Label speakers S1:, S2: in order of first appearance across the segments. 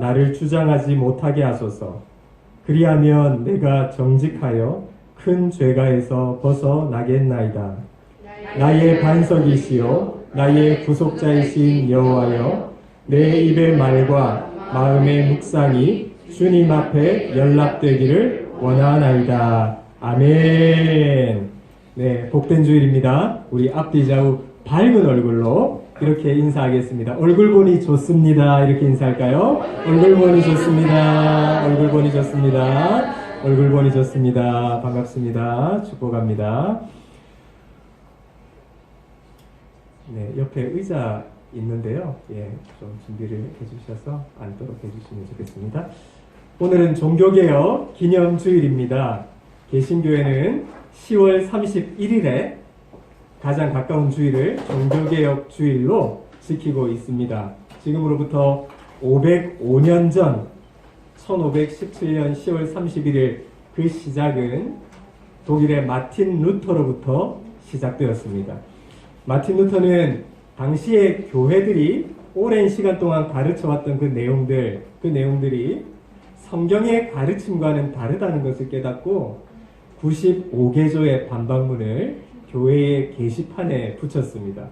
S1: 나를 주장하지 못하게 하소서. 그리하면 내가 정직하여 큰 죄가에서 벗어나겠나이다. 나의 반석이시요 나의 구속자이신 여호와여, 내 입의 말과 마음의 묵상이 주님 앞에 연락되기를 원하나이다. 아멘. 네, 복된 주일입니다. 우리 앞뒤 좌우 밝은 얼굴로 이렇게 인사하겠습니다. 얼굴 보니 좋습니다. 이렇게 인사할까요? 얼굴 보니 좋습니다. 얼굴 보니 좋습니다. 얼굴 보니 좋습니다. 반갑습니다. 축복합니다. 네, 옆에 의자 있는데요. 예, 좀 준비를 해주셔서 앉도록 해주시면 좋겠습니다. 오늘은 종교개혁 기념주일입니다. 개신교회는 10월 31일에 가장 가까운 주일을 종교개혁 주일로 지키고 있습니다. 지금으로부터 505년 전 1517년 10월 31일 그 시작은 독일의 마틴 루터로부터 시작되었습니다. 마틴 루터는 당시의 교회들이 오랜 시간 동안 가르쳐왔던 그 내용들이 성경의 가르침과는 다르다는 것을 깨닫고 95개조의 반박문을 교회의 게시판에 붙였습니다.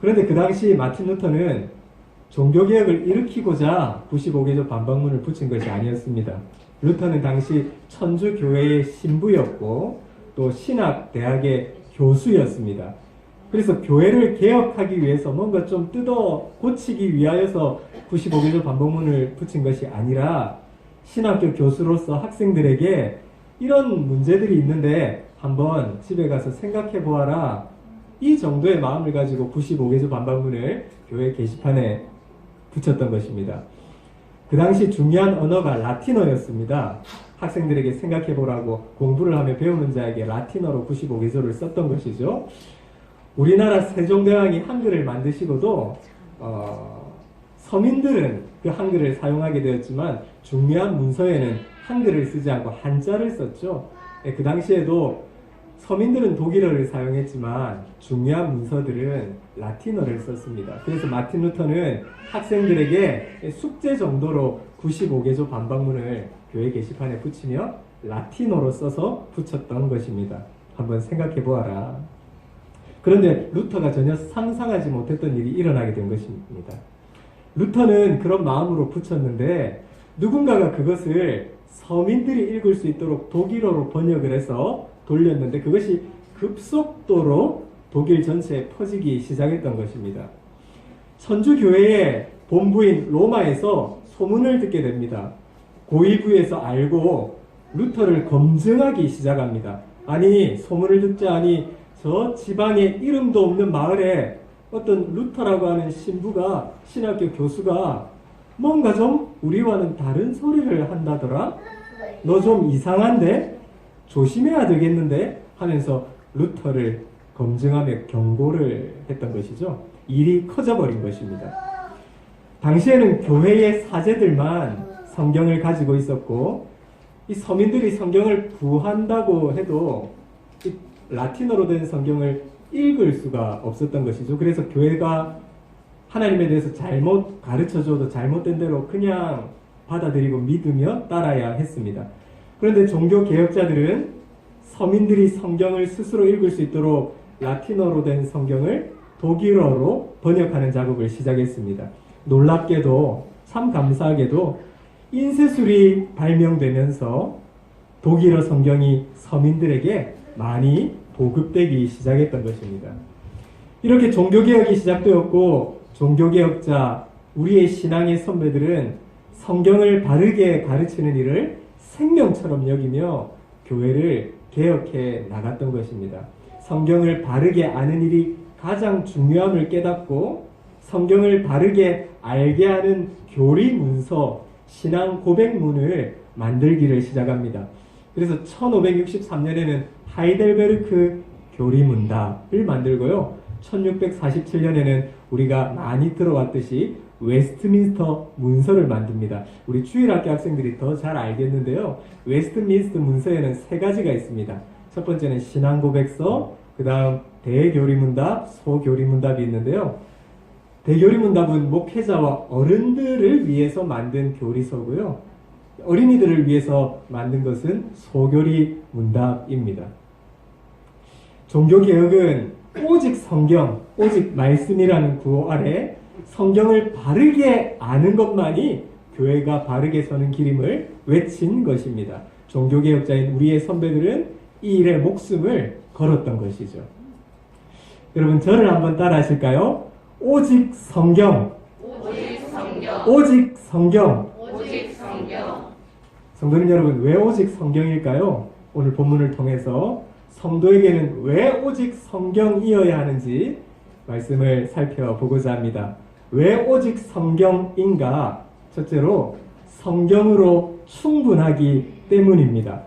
S1: 그런데 그 당시 마틴 루터는 종교개혁을 일으키고자 95개조 반박문을 붙인 것이 아니었습니다. 루터는 당시 천주교회의 신부였고 또 신학대학의 교수였습니다. 그래서 교회를 개혁하기 위해서 뭔가 좀 뜯어 고치기 위하여서 95개조 반박문을 붙인 것이 아니라 신학교 교수로서 학생들에게 이런 문제들이 있는데 한번 집에 가서 생각해 보아라. 이 정도의 마음을 가지고 95개조 반박문을 교회 게시판에 붙였던 것입니다. 그 당시 중요한 언어가 라틴어였습니다. 학생들에게 생각해 보라고 공부를 하며 배우는 자에게 라틴어로 95개조를 썼던 것이죠. 우리나라 세종대왕이 한글을 만드시고도 서민들은 그 한글을 사용하게 되었지만 중요한 문서에는 한글을 쓰지 않고 한자를 썼죠. 그 당시에도 서민들은 독일어를 사용했지만 중요한 문서들은 라틴어를 썼습니다. 그래서 마틴 루터는 학생들에게 숙제 정도로 95개조 반박문을 교회 게시판에 붙이며 라틴어로 써서 붙였던 것입니다. 한번 생각해 보아라. 그런데 루터가 전혀 상상하지 못했던 일이 일어나게 된 것입니다. 루터는 그런 마음으로 붙였는데 누군가가 그것을 서민들이 읽을 수 있도록 독일어로 번역을 해서 돌렸는데 그것이 급속도로 독일 전체에 퍼지기 시작했던 것입니다. 천주교회의 본부인 로마에서 소문을 듣게 됩니다. 고위부에서 알고 루터를 검증하기 시작합니다. 아니, 소문을 듣자니 저 지방에 이름도 없는 마을에 어떤 루터라고 하는 신부가, 신학교 교수가 뭔가 좀 우리와는 다른 소리를 한다더라? 너 좀 이상한데? 조심해야 되겠는데? 하면서 루터를 검증하며 경고를 했던 것이죠. 일이 커져버린 것입니다. 당시에는 교회의 사제들만 성경을 가지고 있었고 이 서민들이 성경을 구한다고 해도 이 라틴어로 된 성경을 읽을 수가 없었던 것이죠. 그래서 교회가 하나님에 대해서 잘못 가르쳐줘도 잘못된 대로 그냥 받아들이고 믿으며 따라야 했습니다. 그런데 종교개혁자들은 서민들이 성경을 스스로 읽을 수 있도록 라틴어로 된 성경을 독일어로 번역하는 작업을 시작했습니다. 놀랍게도, 참 감사하게도 인쇄술이 발명되면서 독일어 성경이 서민들에게 많이 보급되기 시작했던 것입니다. 이렇게 종교개혁이 시작되었고 종교개혁자, 우리의 신앙의 선배들은 성경을 바르게 가르치는 일을 생명처럼 여기며 교회를 개혁해 나갔던 것입니다. 성경을 바르게 아는 일이 가장 중요함을 깨닫고 성경을 바르게 알게 하는 교리 문서, 신앙 고백문을 만들기를 시작합니다. 그래서 1563년에는 하이델베르크 교리문답을 만들고요. 1647년에는 우리가 많이 들어왔듯이 웨스트민스터 문서를 만듭니다. 우리 주일학교 학생들이 더 잘 알겠는데요. 웨스트민스터 문서에는 세 가지가 있습니다. 첫 번째는 신앙고백서, 그 다음 대교리문답, 소교리문답이 있는데요. 대교리 문답은 목회자와 어른들을 위해서 만든 교리서고요. 어린이들을 위해서 만든 것은 소교리 문답입니다. 종교개혁은 오직 성경, 오직 말씀이라는 구호 아래 성경을 바르게 아는 것만이 교회가 바르게 서는 길임을 외친 것입니다. 종교개혁자인 우리의 선배들은 이 일에 목숨을 걸었던 것이죠. 여러분, 저를 한번 따라 하실까요? 오직 성경,
S2: 오직 성경,
S1: 오직 성경.
S2: 오직 성경.
S1: 성도님 여러분, 왜 오직 성경일까요? 오늘 본문을 통해서 성도에게는 왜 오직 성경이어야 하는지 말씀을 살펴보고자 합니다. 왜 오직 성경인가? 첫째로 성경으로 충분하기 때문입니다.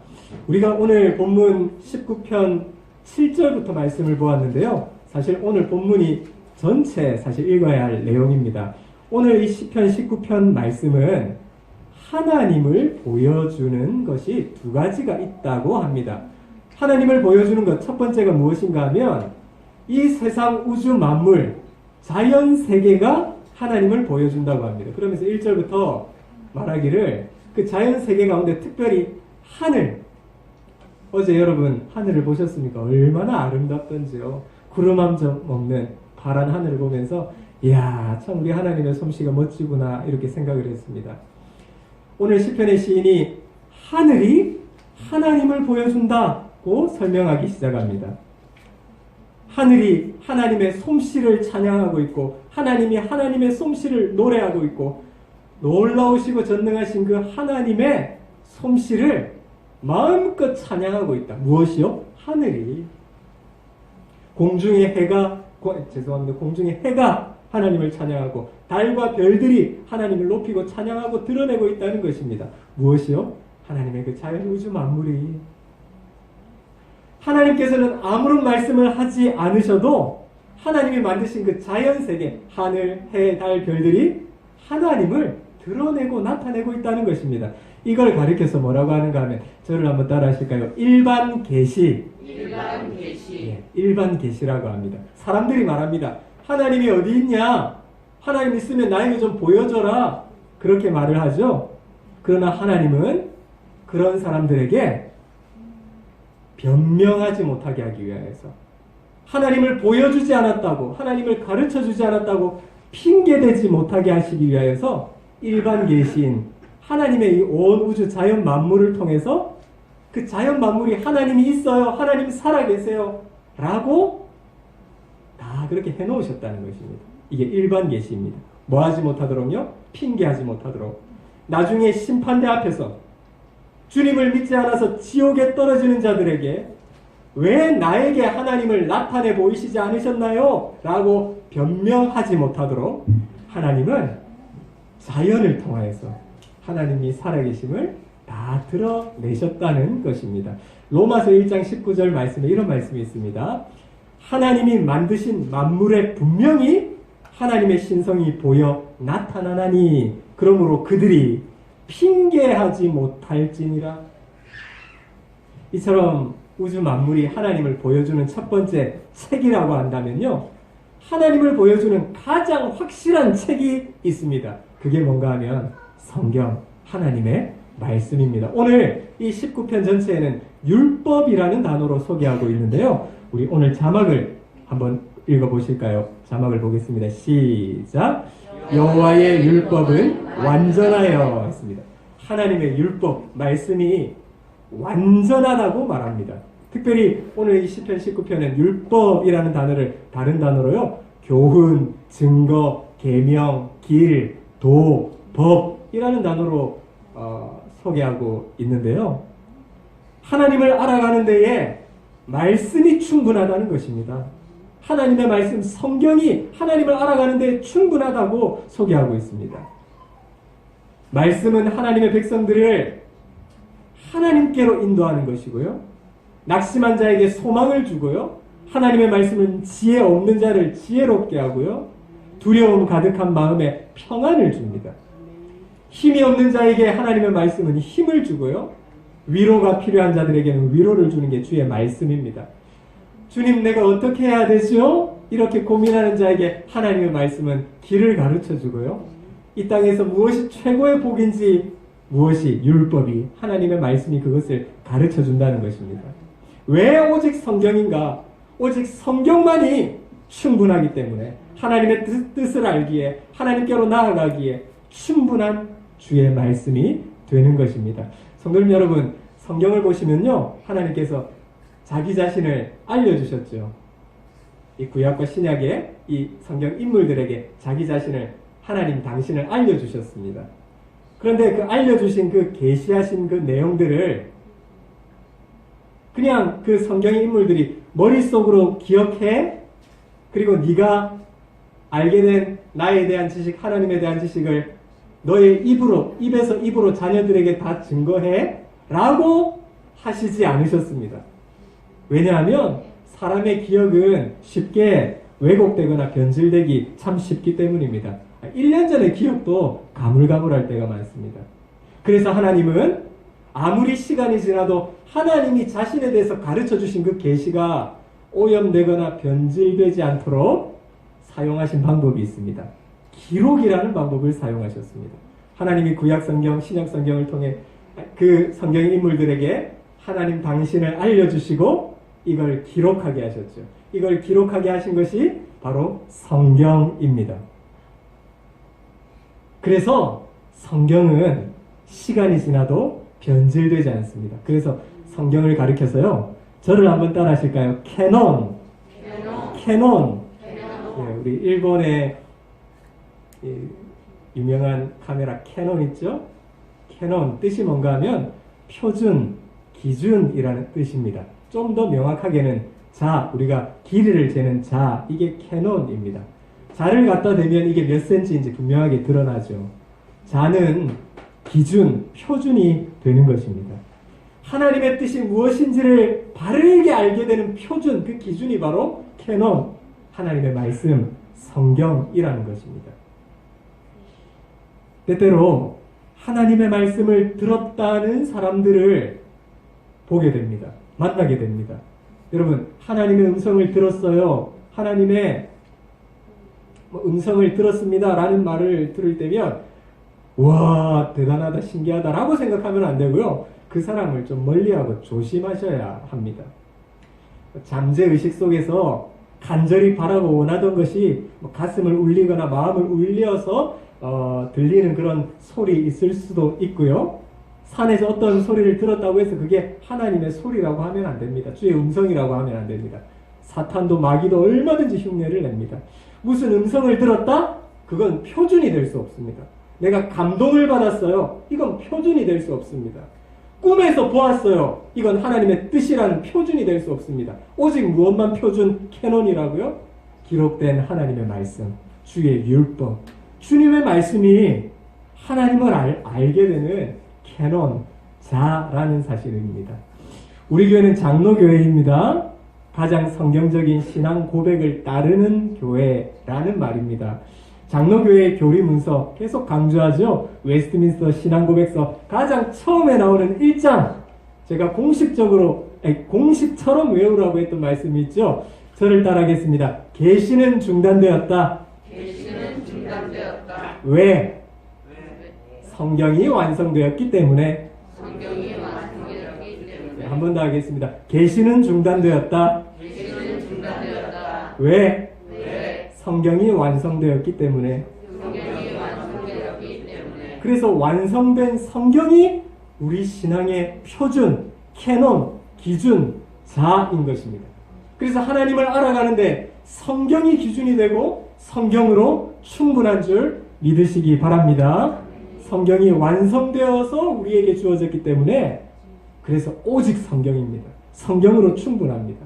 S1: 우리가 오늘 본문 19편 7절부터 말씀을 보았는데요. 사실 오늘 본문이 전체 사실 읽어야 할 내용입니다. 오늘 이 시편 19편 말씀은 하나님을 보여주는 것이 두 가지가 있다고 합니다. 하나님을 보여주는 것 첫 번째가 무엇인가 하면 이 세상 우주 만물, 자연 세계가 하나님을 보여준다고 합니다. 그러면서 1절부터 말하기를 그 자연 세계 가운데 특별히 하늘, 어제 여러분 하늘을 보셨습니까? 얼마나 아름답던지요. 구름 한 점 없는 파란 하늘을 보면서 이야, 참 우리 하나님의 솜씨가 멋지구나 이렇게 생각을 했습니다. 오늘 시편의 시인이 하늘이 하나님을 보여준다고 설명하기 시작합니다. 하늘이 하나님의 솜씨를 찬양하고 있고 하나님이 하나님의 솜씨를 노래하고 있고 놀라우시고 전능하신 그 하나님의 솜씨를 마음껏 찬양하고 있다. 무엇이요? 하늘이. 공중의 해가 하나님을 찬양하고 달과 별들이 하나님을 높이고 찬양하고 드러내고 있다는 것입니다. 무엇이요? 하나님의 그 자연 우주 만물이. 하나님께서는 아무런 말씀을 하지 않으셔도 하나님이 만드신 그 자연 세계, 하늘, 해, 달, 별들이 하나님을 드러내고 나타내고 있다는 것입니다. 이걸 가리켜서 뭐라고 하는가 하면 저를 한번 따라 하실까요? 일반 계시.
S2: 일반 계시.
S1: 예, 일반 계시라고 합니다. 사람들이 말합니다. 하나님이 어디 있냐? 하나님 있으면 나에게 좀 보여줘라. 그렇게 말을 하죠. 그러나 하나님은 그런 사람들에게 변명하지 못하게 하기 위해서 하나님을 보여주지 않았다고, 하나님을 가르쳐주지 않았다고 핑계대지 못하게 하시기 위하여서 일반 계시인 하나님의 이 온 우주 자연 만물을 통해서 그 자연 만물이 하나님이 있어요, 하나님 살아계세요 라고 다 그렇게 해놓으셨다는 것입니다. 이게 일반 계시입니다. 뭐 하지 못하도록요? 핑계하지 못하도록. 나중에 심판대 앞에서 주님을 믿지 않아서 지옥에 떨어지는 자들에게 왜 나에게 하나님을 나타내 보이시지 않으셨나요? 라고 변명하지 못하도록 하나님은 자연을 통하여서 하나님이 살아계심을 다 드러내셨다는 것입니다. 로마서 1장 19절 말씀에 이런 말씀이 있습니다. 하나님이 만드신 만물에 분명히 하나님의 신성이 보여 나타나나니 그러므로 그들이 핑계하지 못할지니라. 이처럼 우주 만물이 하나님을 보여주는 첫 번째 책이라고 한다면요, 하나님을 보여주는 가장 확실한 책이 있습니다. 그게 뭔가 하면 성경, 하나님의 말씀입니다. 오늘 이 19편 전체에는 율법이라는 단어로 소개하고 있는데요. 우리 오늘 자막을 한번 읽어보실까요? 자막을 보겠습니다. 시작! 여호와의 율법은 완전하여 했습니다. 하나님의 율법, 말씀이 완전하다고 말합니다. 특별히 오늘 이 시편 19편은 율법이라는 단어를 다른 단어로요, 교훈, 증거, 계명, 길, 도, 법이라는 단어로 소개하고 있는데요. 하나님을 알아가는 데에 말씀이 충분하다는 것입니다. 하나님의 말씀, 성경이 하나님을 알아가는 데 충분하다고 소개하고 있습니다. 말씀은 하나님의 백성들을 하나님께로 인도하는 것이고요. 낙심한 자에게 소망을 주고요. 하나님의 말씀은 지혜 없는 자를 지혜롭게 하고요. 두려움 가득한 마음에 평안을 줍니다. 힘이 없는 자에게 하나님의 말씀은 힘을 주고요. 위로가 필요한 자들에게는 위로를 주는 게 주의 말씀입니다. 주님, 내가 어떻게 해야 되죠? 이렇게 고민하는 자에게 하나님의 말씀은 길을 가르쳐 주고요. 이 땅에서 무엇이 최고의 복인지, 무엇이 율법이, 하나님의 말씀이 그것을 가르쳐 준다는 것입니다. 왜 오직 성경인가? 오직 성경만이 충분하기 때문에, 하나님의 뜻을 알기에, 하나님께로 나아가기에 충분한 주의 말씀이 되는 것입니다. 성도님 여러분, 성경을 보시면요, 하나님께서 자기 자신을 알려주셨죠. 이 구약과 신약의 이 성경 인물들에게 자기 자신을, 하나님 당신을 알려주셨습니다. 그런데 그 알려주신 그 계시하신 그 내용들을 그냥 그 성경의 인물들이 머릿속으로 기억해, 그리고 네가 알게 된 나에 대한 지식, 하나님에 대한 지식을 너의 입으로, 입에서 입으로 자녀들에게 다 증거해 라고 하시지 않으셨습니다. 왜냐하면 사람의 기억은 쉽게 왜곡되거나 변질되기 참 쉽기 때문입니다. 1년 전의 기억도 가물가물할 때가 많습니다. 그래서 하나님은 아무리 시간이 지나도 하나님이 자신에 대해서 가르쳐 주신 그 계시가 오염되거나 변질되지 않도록 사용하신 방법이 있습니다. 기록이라는 방법을 사용하셨습니다. 하나님이 구약성경, 신약성경을 통해 그 성경 인물들에게 하나님 당신을 알려주시고 이걸 기록하게 하셨죠. 이걸 기록하게 하신 것이 바로 성경입니다. 그래서 성경은 시간이 지나도 변질되지 않습니다. 그래서 성경을 가리켜서요, 저를 한번 따라 하실까요? 캐논. 예, 우리 일본의 유명한 카메라 캐논 있죠? 캐논 뜻이 뭔가 하면 표준, 기준이라는 뜻입니다. 좀 더 명확하게는 자, 우리가 길이를 재는 자, 이게 캐논입니다. 자를 갖다 대면 이게 몇 센치인지 분명하게 드러나죠. 자는 기준, 표준이 되는 것입니다. 하나님의 뜻이 무엇인지를 바르게 알게 되는 표준, 그 기준이 바로 캐논, 하나님의 말씀, 성경이라는 것입니다. 때때로 하나님의 말씀을 들었다는 사람들을 보게 됩니다. 만나게 됩니다. 여러분, 하나님의 음성을 들었어요. 하나님의 음성을 들었습니다 라는 말을 들을 때면 와, 대단하다, 신기하다 라고 생각하면 안 되고요. 그 사람을 좀 멀리하고 조심하셔야 합니다. 잠재의식 속에서 간절히 바라고 원하던 것이 가슴을 울리거나 마음을 울려서 들리는 그런 소리 있을 수도 있고요. 산에서 어떤 소리를 들었다고 해서 그게 하나님의 소리라고 하면 안 됩니다. 주의 음성이라고 하면 안 됩니다. 사탄도 마귀도 얼마든지 흉내를 냅니다. 무슨 음성을 들었다? 그건 표준이 될 수 없습니다. 내가 감동을 받았어요. 이건 표준이 될 수 없습니다. 꿈에서 보았어요. 이건 하나님의 뜻이라는 표준이 될 수 없습니다. 오직 무엇만 표준? 캐논이라고요? 기록된 하나님의 말씀, 주의 율법, 주님의 말씀이 하나님을 알게 되는 캐논, 자라는 사실입니다. 우리 교회는 장로교회입니다. 가장 성경적인 신앙 고백을 따르는 교회라는 말입니다. 장로교회의 교리문서 계속 강조하죠. 웨스트민스터 신앙고백서 가장 처음에 나오는 1장, 제가 공식처럼 외우라고 했던 말씀이 있죠. 저를 따라하겠습니다. 계시는 중단되었다. 왜? 성경이 완성되었기 때문에. 네, 한 번 더 하겠습니다. 계시는 중단되었다. 왜? 성경이 완성되었기 때문에. 그래서 완성된 성경이 우리 신앙의 표준, 캐논, 기준, 자인 것입니다. 그래서 하나님을 알아가는데 성경이 기준이 되고 성경으로 충분한 줄 믿으시기 바랍니다. 성경이 완성되어서 우리에게 주어졌기 때문에, 그래서 오직 성경입니다. 성경으로 충분합니다.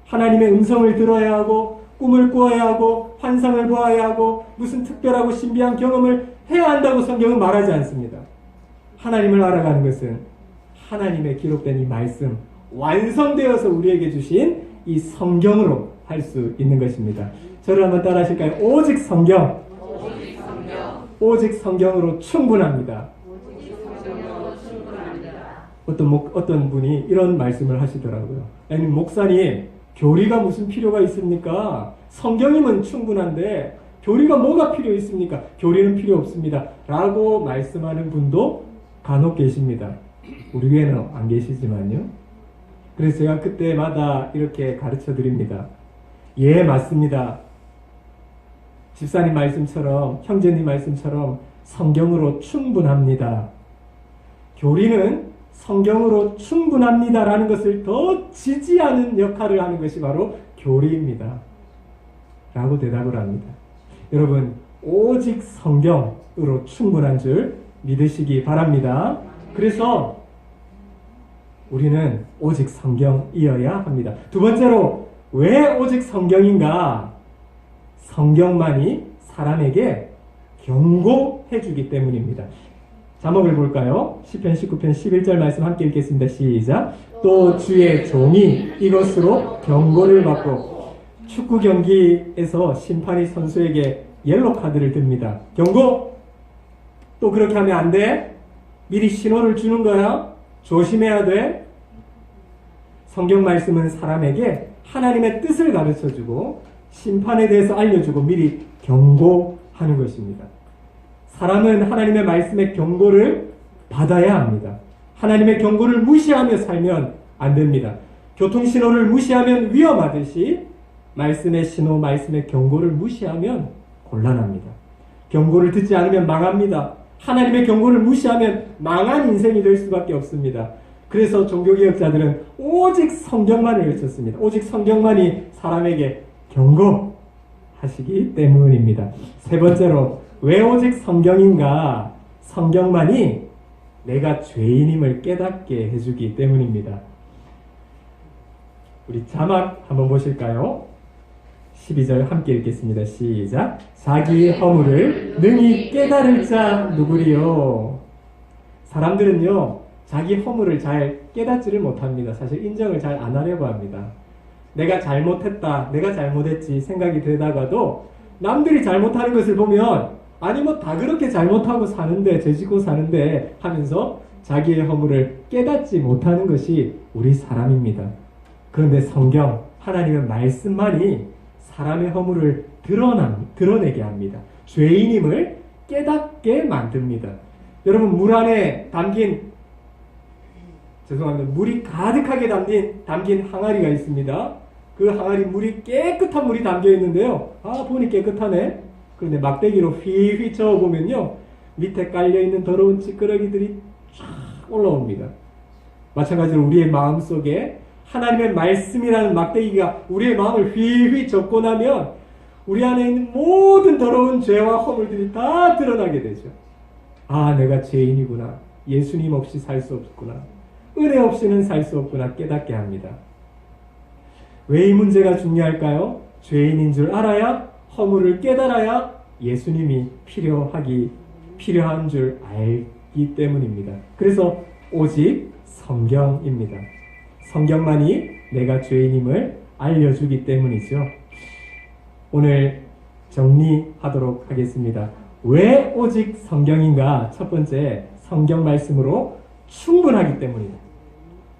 S1: 하나님의 음성을 들어야 하고, 꿈을 꾸어야 하고, 환상을 보아야 하고, 무슨 특별하고 신비한 경험을 해야 한다고 성경은 말하지 않습니다. 하나님을 알아가는 것은 하나님의 기록된 이 말씀, 완성되어서 우리에게 주신 이 성경으로 할 수 있는 것입니다. 저를 한번 따라 하실까요? 오직 성경. 오직 성경으로 충분합니다. 어떤 분이 이런 말씀을 하시더라고요. 아니, 목사님, 교리가 무슨 필요가 있습니까? 성경이면 충분한데 교리가 뭐가 필요 있습니까? 교리는 필요 없습니다. 라고 말씀하는 분도 간혹 계십니다. 우리 교회는 안 계시지만요. 그래서 제가 그때마다 이렇게 가르쳐 드립니다. 예, 맞습니다. 집사님 말씀처럼, 형제님 말씀처럼 성경으로 충분합니다. 교리는 성경으로 충분합니다라는 것을 더 지지하는 역할을 하는 것이 바로 교리입니다. 라고 대답을 합니다. 여러분, 오직 성경으로 충분한 줄 믿으시기 바랍니다. 그래서 우리는 오직 성경이어야 합니다. 두 번째로, 왜 오직 성경인가? 성경만이 사람에게 경고해 주기 때문입니다. 자막을 볼까요? 시편 19편 11절 말씀 함께 읽겠습니다. 시작. 또 주의 종이 이것으로 경고를 받고, 축구 경기에서 심판이 선수에게 옐로 카드를 듭니다. 경고! 또 그렇게 하면 안 돼. 미리 신호를 주는 거야. 조심해야 돼. 성경 말씀은 사람에게 하나님의 뜻을 가르쳐주고 심판에 대해서 알려주고 미리 경고하는 것입니다. 사람은 하나님의 말씀의 경고를 받아야 합니다. 하나님의 경고를 무시하며 살면 안 됩니다. 교통신호를 무시하면 위험하듯이 말씀의 신호, 말씀의 경고를 무시하면 곤란합니다. 경고를 듣지 않으면 망합니다. 하나님의 경고를 무시하면 망한 인생이 될 수밖에 없습니다. 그래서 종교개혁자들은 오직 성경만을 외쳤습니다. 오직 성경만이 사람에게 경고하시기 때문입니다. 세 번째로, 왜 오직 성경인가? 성경만이 내가 죄인임을 깨닫게 해주기 때문입니다. 우리 자막 한번 보실까요? 12절 함께 읽겠습니다. 시작. 자기 허물을 능히 깨달을 자 누구리요? 사람들은요, 자기 허물을 잘 깨닫지를 못합니다. 사실 인정을 잘 안 하려고 합니다. 내가 잘못했다, 내가 잘못했지 생각이 되다가도 남들이 잘못하는 것을 보면 아니 뭐 다 그렇게 잘못하고 사는데, 죄짓고 사는데 하면서 자기의 허물을 깨닫지 못하는 것이 우리 사람입니다. 그런데 성경, 하나님의 말씀만이 사람의 허물을 드러내게 합니다. 죄인임을 깨닫게 만듭니다. 여러분, 물 안에 물이 가득하게 담긴 항아리가 있습니다. 그 항아리 물이 깨끗한 물이 담겨 있는데요. 보니 깨끗하네. 그런데 막대기로 휘휘 저어보면요, 밑에 깔려있는 더러운 찌끄러기들이 쫙 올라옵니다. 마찬가지로 우리의 마음속에 하나님의 말씀이라는 막대기가 우리의 마음을 휘휘 접고 나면 우리 안에 있는 모든 더러운 죄와 허물들이 다 드러나게 되죠. 내가 죄인이구나. 예수님 없이 살 수 없구나. 은혜 없이는 살 수 없구나 깨닫게 합니다. 왜 이 문제가 중요할까요? 죄인인 줄 알아야, 허물을 깨달아야 예수님이 필요한 줄 알기 때문입니다. 그래서 오직 성경입니다. 성경만이 내가 죄인임을 알려주기 때문이죠. 오늘 정리하도록 하겠습니다. 왜 오직 성경인가? 첫 번째, 성경 말씀으로 충분하기 때문이다.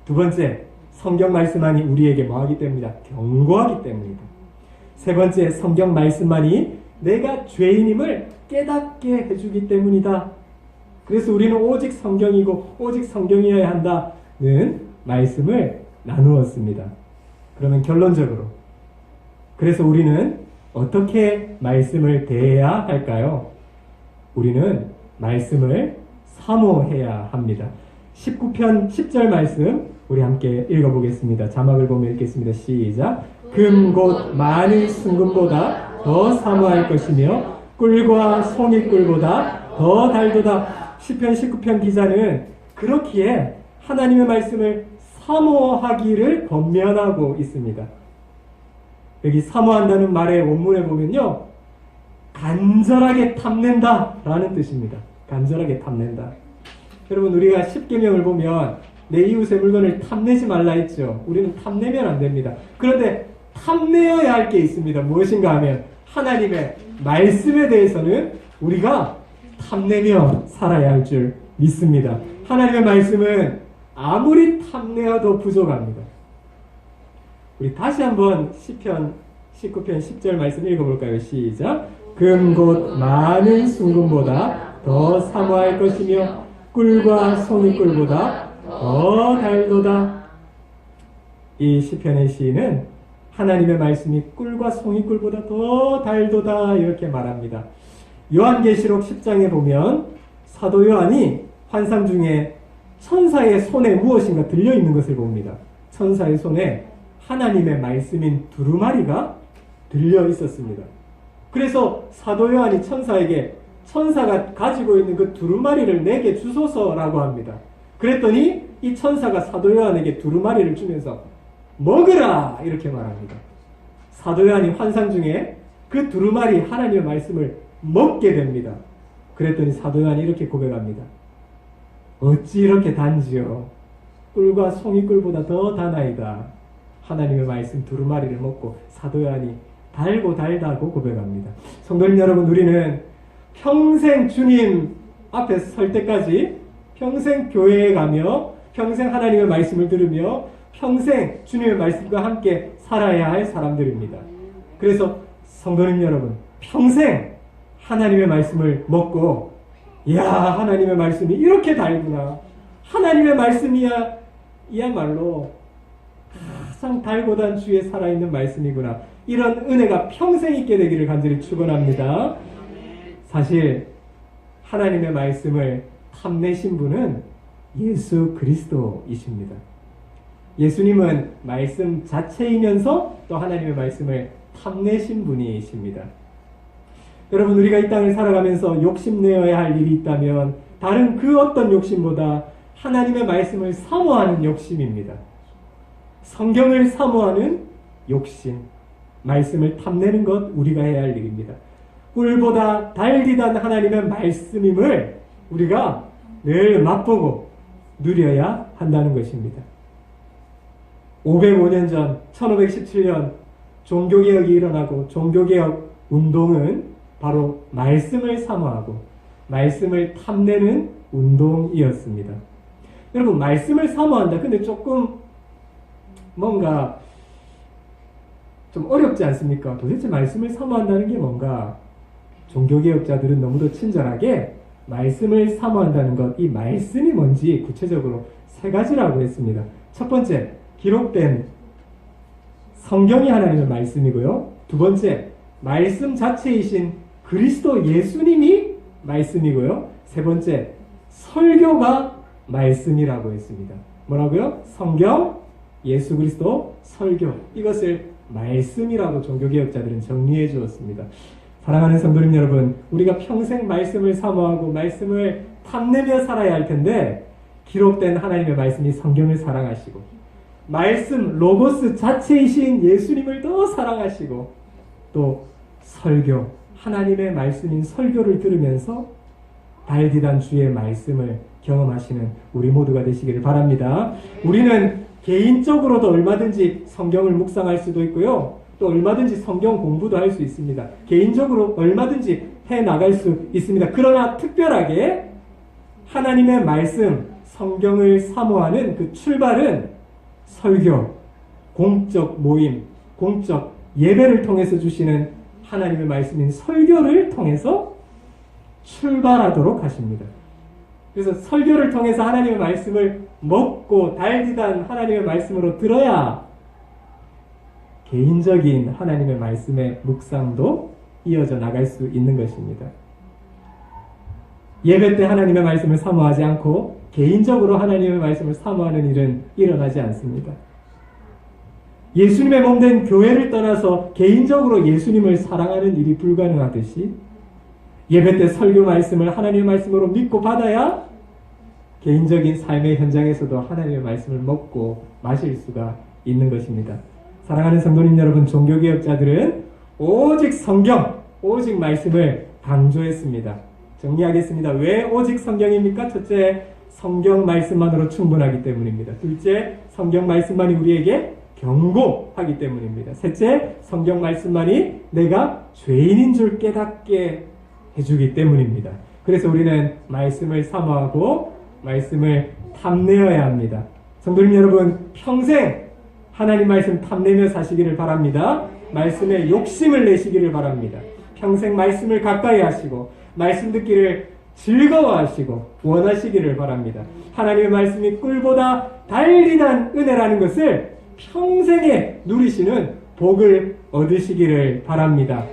S1: 두 번째, 성경 말씀만이 우리에게 뭐하기 때문이다? 경고하기 때문이다. 세 번째, 성경 말씀만이 내가 죄인임을 깨닫게 해주기 때문이다. 그래서 우리는 오직 성경이고 오직 성경이어야 한다는 말씀을 나누었습니다. 그러면 결론적으로, 그래서 우리는 어떻게 말씀을 대해야 할까요? 우리는 말씀을 사모해야 합니다. 19편 10절 말씀 우리 함께 읽어보겠습니다. 자막을 보면 읽겠습니다. 시작. 금 곧 많은 순금보다 더 사모할 것이며 꿀과 송이꿀보다 더 달도다. 시편 19편 기자는 그렇기에 하나님의 말씀을 사모하기를 권면하고 있습니다. 여기 사모한다는 말의 원문에 보면요, 간절하게 탐낸다 라는 뜻입니다. 간절하게 탐낸다. 여러분, 우리가 십계명을 보면 내 이웃의 물건을 탐내지 말라 했죠. 우리는 탐내면 안 됩니다. 그런데 탐내어야 할 게 있습니다. 무엇인가 하면 하나님의 말씀에 대해서는 우리가 탐내며 살아야 할 줄 믿습니다. 하나님의 말씀은 아무리 탐내어도 부족합니다. 우리 다시 한번 시편 19편 10절 말씀 읽어볼까요? 시작. 금 곧 많은 순금보다 더 사모할 것이며 꿀과 송이꿀보다 더 달도다. 이 시편의 시인은 하나님의 말씀이 꿀과 송이꿀보다 더 달도다 이렇게 말합니다. 요한계시록 10장에 보면 사도 요한이 환상 중에 천사의 손에 무엇인가 들려있는 것을 봅니다. 천사의 손에 하나님의 말씀인 두루마리가 들려 있었습니다. 그래서 사도 요한이 천사에게 천사가 가지고 있는 그 두루마리를 내게 주소서라고 합니다. 그랬더니 이 천사가 사도 요한에게 두루마리를 주면서 먹으라 이렇게 말합니다. 사도 요한이 환상 중에 그 두루마리 하나님의 말씀을 먹게 됩니다. 그랬더니 사도 요한이 이렇게 고백합니다. 어찌 이렇게 단지요? 꿀과 송이꿀보다 더 다나이다. 하나님의 말씀 두루마리를 먹고 사도 요한이 달고 달다고 고백합니다. 성도님 여러분, 우리는 평생 주님 앞에 설 때까지 평생 교회에 가며 평생 하나님의 말씀을 들으며 평생 주님의 말씀과 함께 살아야 할 사람들입니다. 그래서 성도님 여러분, 평생 하나님의 말씀을 먹고 야, 하나님의 말씀이 이렇게 달구나. 하나님의 말씀이야말로 가장 달고 단 주에 살아있는 말씀이구나. 이런 은혜가 평생 있게 되기를 간절히 축원합니다. 사실 하나님의 말씀을 탐내신 분은 예수 그리스도이십니다. 예수님은 말씀 자체이면서 또 하나님의 말씀을 탐내신 분이십니다. 여러분, 우리가 이 땅을 살아가면서 욕심내어야 할 일이 있다면 다른 그 어떤 욕심보다 하나님의 말씀을 사모하는 욕심입니다. 성경을 사모하는 욕심, 말씀을 탐내는 것 우리가 해야 할 일입니다. 꿀보다 달디단 하나님의 말씀임을 우리가 늘 맛보고 누려야 한다는 것입니다. 505년 전 1517년 종교개혁이 일어나고 종교개혁 운동은 바로 말씀을 사모하고 말씀을 탐내는 운동이었습니다. 여러분, 말씀을 사모한다. 근데 조금 뭔가 좀 어렵지 않습니까? 도대체 말씀을 사모한다는 게 뭔가? 종교개혁자들은 너무도 친절하게 말씀을 사모한다는 것, 이 말씀이 뭔지 구체적으로 세 가지라고 했습니다. 첫 번째, 기록된 성경이 하나님의 말씀이고요. 두 번째, 말씀 자체이신 그리스도 예수님이 말씀이고요. 세 번째, 설교가 말씀이라고 했습니다. 뭐라고요? 성경, 예수 그리스도, 설교. 이것을 말씀이라고 종교개혁자들은 정리해 주었습니다. 사랑하는 성도님 여러분, 우리가 평생 말씀을 사모하고 말씀을 탐내며 살아야 할 텐데, 기록된 하나님의 말씀이 성경을 사랑하시고 말씀, 로고스 자체이신 예수님을 더 사랑하시고 또 설교, 하나님의 말씀인 설교를 들으면서 달디단 주의 말씀을 경험하시는 우리 모두가 되시기를 바랍니다. 우리는 개인적으로도 얼마든지 성경을 묵상할 수도 있고요. 또 얼마든지 성경 공부도 할 수 있습니다. 개인적으로 얼마든지 해나갈 수 있습니다. 그러나 특별하게 하나님의 말씀, 성경을 사모하는 그 출발은 설교, 공적 모임, 공적 예배를 통해서 주시는 하나님의 말씀인 설교를 통해서 출발하도록 하십니다. 그래서 설교를 통해서 하나님의 말씀을 먹고 달디단 하나님의 말씀으로 들어야 개인적인 하나님의 말씀의 묵상도 이어져 나갈 수 있는 것입니다. 예배 때 하나님의 말씀을 사모하지 않고 개인적으로 하나님의 말씀을 사모하는 일은 일어나지 않습니다. 예수님의 몸된 교회를 떠나서 개인적으로 예수님을 사랑하는 일이 불가능하듯이 예배 때 설교 말씀을 하나님의 말씀으로 믿고 받아야 개인적인 삶의 현장에서도 하나님의 말씀을 먹고 마실 수가 있는 것입니다. 사랑하는 성도님 여러분, 종교개혁자들은 오직 성경, 오직 말씀을 강조했습니다. 정리하겠습니다. 왜 오직 성경입니까? 첫째, 성경 말씀만으로 충분하기 때문입니다. 둘째, 성경 말씀만이 우리에게 경고하기 때문입니다. 셋째, 성경 말씀만이 내가 죄인인 줄 깨닫게 해주기 때문입니다. 그래서 우리는 말씀을 사모하고 말씀을 탐내어야 합니다. 성도님 여러분, 평생 하나님 말씀 탐내며 사시기를 바랍니다. 말씀에 욕심을 내시기를 바랍니다. 평생 말씀을 가까이 하시고 말씀 듣기를 즐거워하시고 원하시기를 바랍니다. 하나님의 말씀이 꿀보다 달리단 은혜라는 것을 평생에 누리시는 복을 얻으시기를 바랍니다.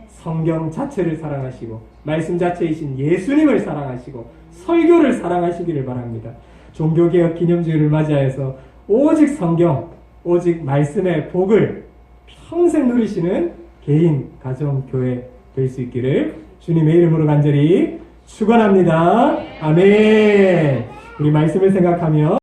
S1: 성경 자체를 사랑하시고 말씀 자체이신 예수님을 사랑하시고 설교를 사랑하시기를 바랍니다. 종교개혁 기념주의를 맞이하여서 오직 성경, 오직 말씀의 복을 평생 누리시는 개인, 가정, 교회 될 수 있기를 주님의 이름으로 간절히 축원합니다. 아멘. 우리 말씀을 생각하며